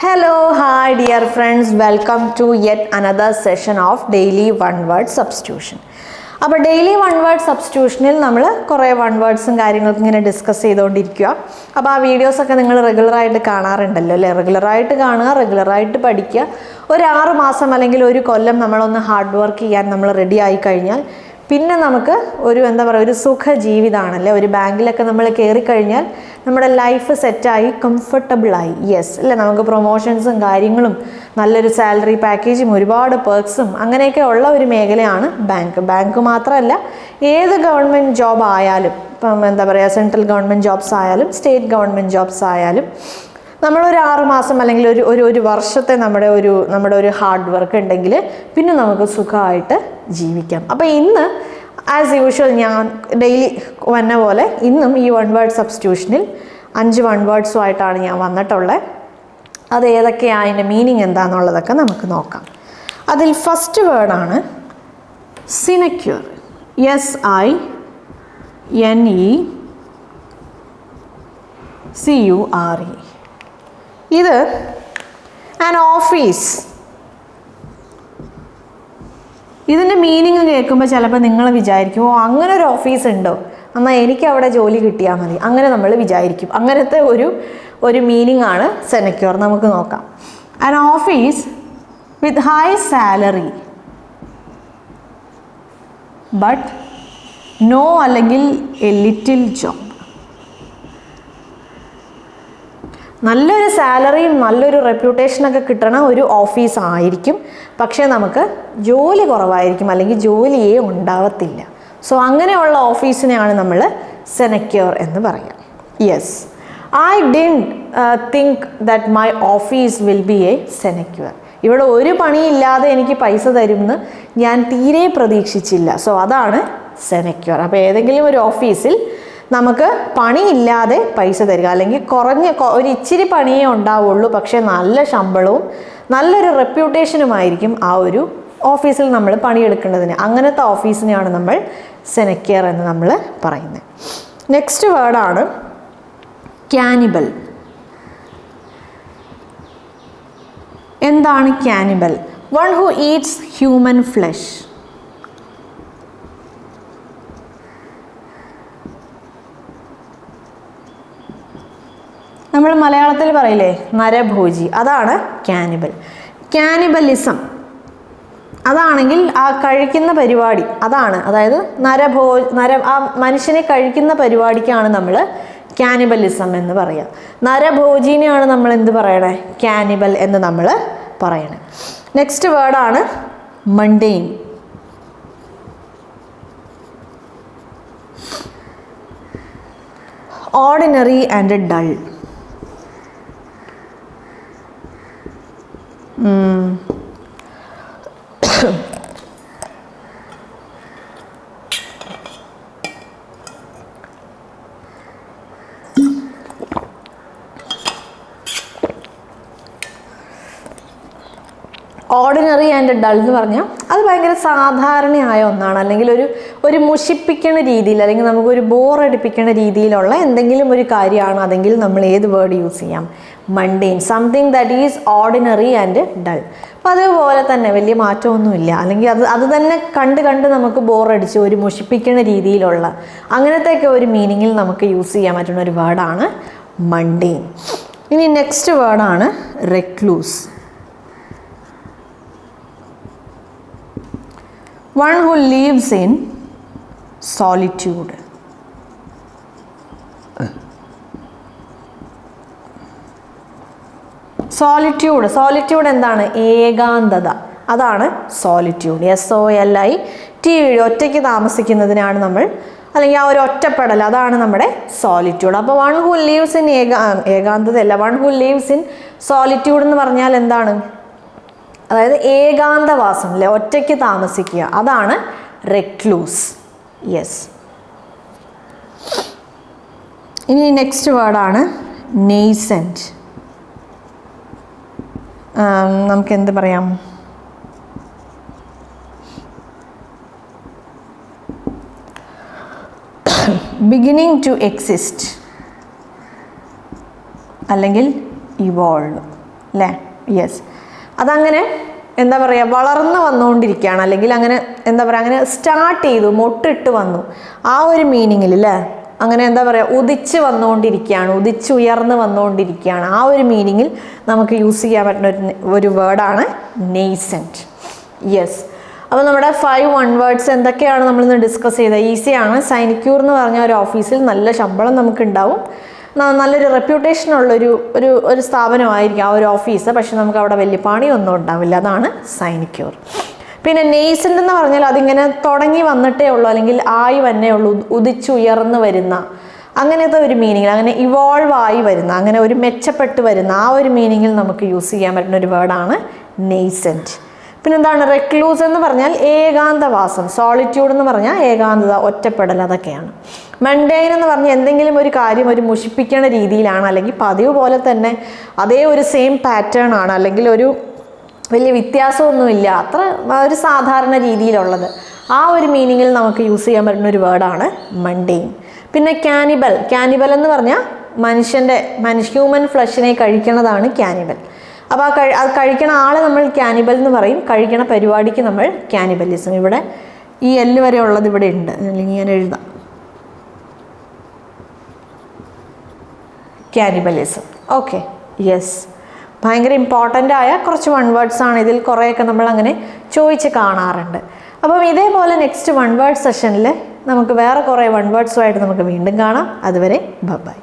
Hello, hi dear friends, welcome to yet another session of daily one word substitution. അപ്പോൾ daily one word സബ്സ്റ്റിറ്റ്യൂഷനിൽ നമ്മൾ കുറേ one വേർഡ്സും കാര്യങ്ങളൊക്കെ ഇങ്ങനെ discuss ചെയ്തുകൊണ്ടിരിക്കുക. അപ്പോൾ ആ വീഡിയോസൊക്കെ നിങ്ങൾ റെഗുലറായിട്ട് കാണാറുണ്ടല്ലോ അല്ലേ? റെഗുലറായിട്ട് കാണുക, റെഗുലറായിട്ട് പഠിക്കുക. ഒരു 6 മാസം അല്ലെങ്കിൽ ഒരു കൊല്ലം നമ്മളൊന്ന് ഹാർഡ് വർക്ക് ചെയ്യാൻ നമ്മൾ റെഡി ആയി കഴിഞ്ഞാൽ പിന്നെ നമുക്ക് ഒരു ഒരു സുഖ ജീവിതമാണല്ലേ. ഒരു ബാങ്കിലൊക്കെ നമ്മൾ കയറിക്കഴിഞ്ഞാൽ നമ്മുടെ ലൈഫ് സെറ്റായി കംഫർട്ടബിളായി. യെസ് അല്ലേ? നമുക്ക് പ്രൊമോഷൻസും കാര്യങ്ങളും നല്ലൊരു സാലറി പാക്കേജും ഒരുപാട് പേർക്സും അങ്ങനെയൊക്കെ ഉള്ള ഒരു മേഖലയാണ് ബാങ്ക് മാത്രമല്ല, ഏത് ഗവൺമെൻറ് ജോബ് ആയാലും, ഇപ്പം സെൻട്രൽ ഗവൺമെൻറ് ജോബ്സ് ആയാലും സ്റ്റേറ്റ് ഗവൺമെൻറ് ജോബ്സ് ആയാലും നമ്മളൊരു 6 മാസം അല്ലെങ്കിൽ ഒരു വർഷത്തെ നമ്മുടെ ഒരു ഹാർഡ് വർക്ക് ഉണ്ടെങ്കിൽ പിന്നെ നമുക്ക് സുഖമായിട്ട് ജീവിക്കാം. അപ്പോൾ ഇന്ന് ആസ് യൂഷ്വൽ ഞാൻ ഡെയിലി വന്ന പോലെ ഇന്നും ഈ വൺ വേർഡ് സബ്സ്റ്റിറ്റ്യൂഷനിൽ 5 വൺ വേർഡ്സുമായിട്ടാണ് ഞാൻ വന്നിട്ടുള്ളത്. അത് ഏതൊക്കെയാണ്, അതിൻ്റെ മീനിങ് എന്താണെന്നുള്ളതൊക്കെ നമുക്ക് നോക്കാം. അതിൽ ഫസ്റ്റ് വേർഡാണ് സിനക്യൂർ. SINECURE. ഇത് ആൻ ഓഫീസ്. ഇതിൻ്റെ മീനിങ് കേൾക്കുമ്പോൾ ചിലപ്പോൾ നിങ്ങൾ വിചാരിക്കും, ഓ അങ്ങനെ ഒരു ഓഫീസ് ഉണ്ടോ, എന്നാൽ എനിക്ക് അവിടെ ജോലി കിട്ടിയാൽ മതി, അങ്ങനെ നമ്മൾ വിചാരിക്കും. അങ്ങനത്തെ ഒരു മീനിങ് ആണ് സെനക്യൂർ. നമുക്ക് നോക്കാം. An office with high salary but no അല്ലെങ്കിൽ എ ലിറ്റിൽ ജോബ്. നല്ലൊരു സാലറിയും നല്ലൊരു റെപ്യൂട്ടേഷനൊക്കെ കിട്ടണ ഒരു ഓഫീസ് ആയിരിക്കും, പക്ഷേ നമുക്ക് ജോലി കുറവായിരിക്കും അല്ലെങ്കിൽ ജോലിയേ ഉണ്ടാവത്തില്ല. സോ അങ്ങനെയുള്ള ഓഫീസിനെയാണ് നമ്മൾ സെനക്യൂർ എന്ന് പറയാം. Yes, I didn't think that my office will be a sinecure. ഇവിടെ ഒരു പണിയില്ലാതെ എനിക്ക് പൈസ തരുമെന്ന് ഞാൻ തീരെ പ്രതീക്ഷിച്ചില്ല. സോ അതാണ് സെനക്യൂർ. അപ്പോൾ ഏതെങ്കിലും ഒരു ഓഫീസിൽ നമുക്ക് പണിയില്ലാതെ പൈസ തരിക, അല്ലെങ്കിൽ ഒരു ഇച്ചിരി പണിയേ ഉണ്ടാവുള്ളൂ, പക്ഷേ നല്ല ശമ്പളവും നല്ലൊരു റെപ്യൂട്ടേഷനുമായിരിക്കും ആ ഒരു ഓഫീസിൽ നമ്മൾ പണിയെടുക്കേണ്ടതിന്. അങ്ങനത്തെ ഓഫീസിനെയാണ് നമ്മൾ സെനക്യൂർ എന്ന് നമ്മൾ പറയുന്നത്. നെക്സ്റ്റ് വേർഡാണ് ക്യാനിബൽ. എന്താണ് cannibal? One who eats human flesh. നമ്മൾ മലയാളത്തിൽ പറയില്ലേ നരഭോജി, അതാണ് ക്യാനിബൽ. ക്യാനിബലിസം അതാണെങ്കിൽ ആ കഴിക്കുന്ന പരിപാടി അതാണ്, അതായത് ആ മനുഷ്യനെ കഴിക്കുന്ന പരിപാടിക്കാണ് നമ്മൾ ക്യാനിബലിസം എന്ന് പറയുക. നരഭോജിനെയാണ് നമ്മൾ എന്ത് പറയണേ? ക്യാനിബൽ എന്ന് നമ്മൾ പറയണേ. നെക്സ്റ്റ് വേർഡാണ് mundane. Ordinary and dull. Ordinary and dull എന്ന് പറഞ്ഞാൽ അത് ഭയങ്കര സാധാരണയായ ഒന്നാണ്, അല്ലെങ്കിൽ ഒരു മുഷിപ്പിക്കുന്ന രീതിയിൽ അല്ലെങ്കിൽ നമുക്കൊരു ബോറടിപ്പിക്കുന്ന രീതിയിലുള്ള എന്തെങ്കിലും ഒരു കാര്യമാണ്. അതെങ്കിൽ നമ്മൾ ഏത് വേർഡ് യൂസ് ചെയ്യാം? Mundane. Something that is ordinary and dull. അപ്പോൾ അതുപോലെ തന്നെ വലിയ മാറ്റമൊന്നുമില്ല, അല്ലെങ്കിൽ അത് തന്നെ കണ്ട് നമുക്ക് ബോറടിച്ച് ഒരു മുഷിപ്പിക്കുന്ന രീതിയിലുള്ള അങ്ങനത്തെയൊക്കെ ഒരു മീനിങ്ങിൽ നമുക്ക് യൂസ് ചെയ്യാൻ പറ്റുന്ന ഒരു വേർഡാണ് മണ്ടെയിൻ. ഇനി നെക്സ്റ്റ് വേർഡാണ് recluse. One who lives in solitude. Solitude എന്താണ്? ഏകാന്തത. അതാണ് സോളിറ്റ്യൂഡ്. SOLITUDE. ഒറ്റയ്ക്ക് താമസിക്കുന്നതിനാണ് നമ്മൾ, അല്ലെങ്കിൽ ആ ഒരു ഒറ്റപ്പെടൽ, അതാണ് നമ്മുടെ സോളിറ്റ്യൂഡ്. അപ്പോൾ വൺ ഹു ലീവ്സ് ഇൻ ഏകാന്തതയല്ല, one who lives in solitude എന്ന് പറഞ്ഞാൽ എന്താണ്? അതായത് ഏകാന്തവാസം അല്ലേ, ഒറ്റയ്ക്ക് താമസിക്കുക, അതാണ് റെക്ലൂസ്. യെസ്. ഇനി നെക്സ്റ്റ് വേർഡാണ് നെയ്സെൻറ്റ്. നമുക്ക് എന്ത് പറയാം? ബിഗിനിങ് ടു എക്സിസ്റ്റ് അല്ലെങ്കിൽ ഇവോൾവ്. അല്ലേ? യെസ്. അതങ്ങനെ എന്താ പറയുക, വളർന്നു വന്നുകൊണ്ടിരിക്കുകയാണ്, അല്ലെങ്കിൽ അങ്ങനെ എന്താ പറയുക, അങ്ങനെ സ്റ്റാർട്ട് ചെയ്തു, മൊട്ടിട്ട് വന്നു, ആ ഒരു മീനിങ്ങിൽ അല്ലേ? അങ്ങനെ എന്താ പറയുക, ഉദിച്ച് വന്നുകൊണ്ടിരിക്കുകയാണ്, ഉദിച്ചുയർന്ന് വന്നുകൊണ്ടിരിക്കുകയാണ്, ആ ഒരു മീനിങ്ങിൽ നമുക്ക് യൂസ് ചെയ്യാൻ പറ്റുന്ന ഒരു വേർഡാണ് നെയ്സെൻറ്റ്. യെസ്. അപ്പോൾ നമ്മുടെ 5 വൺ വേർഡ്സ് എന്തൊക്കെയാണ് നമ്മളിന്ന് ഡിസ്കസ് ചെയ്തത്? ഈസിയാണ്. സൈനിക്യൂർ എന്ന് പറഞ്ഞ ഒരു ഓഫീസിൽ നല്ല ശമ്പളം നമുക്കുണ്ടാവും, നല്ലൊരു റെപ്യൂട്ടേഷൻ ഉള്ളൊരു ഒരു സ്ഥാപനമായിരിക്കും ആ ഒരു ഓഫീസ്. പക്ഷെ നമുക്ക് അവിടെ വലിയ പണിയൊന്നും ഉണ്ടാവില്ല. അതാണ് സൈനിക്യൂർ. പിന്നെ നെയ്സെൻ്റ് എന്ന് പറഞ്ഞാൽ അതിങ്ങനെ തുടങ്ങി വന്നിട്ടേ ഉള്ളൂ, അല്ലെങ്കിൽ ആയി വന്നേ ഉള്ളൂ, ഉദിച്ചുയർന്ന് വരുന്ന അങ്ങനത്തെ ഒരു മീനിങ്ങിൽ, അങ്ങനെ ഇവോൾവ് ആയി വരുന്ന, അങ്ങനെ ഒരു മെച്ചപ്പെട്ട് വരുന്ന ആ ഒരു മീനിങ്ങിൽ നമുക്ക് യൂസ് ചെയ്യാൻ പറ്റുന്ന ഒരു വേർഡാണ് നെയ്സെൻറ്റ്. പിന്നെന്താണ് റെക്ലൂസ് എന്ന് പറഞ്ഞാൽ ഏകാന്തവാസം, സോളിറ്റ്യൂഡ് എന്ന് പറഞ്ഞാൽ ഏകാന്തത, ഒറ്റപ്പെടൽ, അതൊക്കെയാണ്. മണ്ടൈൻ എന്ന് പറഞ്ഞാൽ എന്തെങ്കിലും ഒരു കാര്യം ഒരു മുഷിപ്പിക്കണ രീതിയിലാണ്, അല്ലെങ്കിൽ പതിവ് പോലെ തന്നെ അതേ ഒരു സെയിം പാറ്റേൺ ആണ്, അല്ലെങ്കിൽ ഒരു വലിയ വ്യത്യാസമൊന്നുമില്ല, അത്ര ഒരു സാധാരണ രീതിയിലുള്ളത്, ആ ഒരു മീനിങ്ങിൽ നമുക്ക് യൂസ് ചെയ്യാൻ പറ്റുന്ന ഒരു വേർഡാണ് മണ്ടൈൻ. പിന്നെ കാനിബൽ. കാനിബൽ എന്ന് പറഞ്ഞാൽ ഹ്യൂമൻ ഫ്ലഷിനെ കഴിക്കണതാണ് കാനിബൽ. അപ്പോൾ അത് കഴിക്കണ ആളെ നമ്മൾ കാനിബൽ എന്ന് പറയും, കഴിക്കണ പരിപാടിക്ക് നമ്മൾ കാനിബലിസം. ഇവിടെ ഈ എല്ല് വരെ ഉള്ളത് ഇവിടെ ഉണ്ട്, അല്ലെങ്കിൽ ഞാൻ എഴുതാം, കാനിബലിസം. ഓക്കെ. യെസ്. ഭയങ്കര ഇമ്പോർട്ടൻ്റ് ആയ കുറച്ച് വൺ വേർഡ്സ് ആണ്. ഇതിൽ കുറേയൊക്കെ നമ്മൾ അങ്ങനെ ചോദിച്ച് കാണാറുണ്ട്. അപ്പം ഇതേപോലെ നെക്സ്റ്റ് വൺ വേർഡ് സെഷനിൽ നമുക്ക് വേറെ കുറേ വൺ വേർഡ്സുമായിട്ട് നമുക്ക് വീണ്ടും കാണാം. അതുവരെ ബൈ.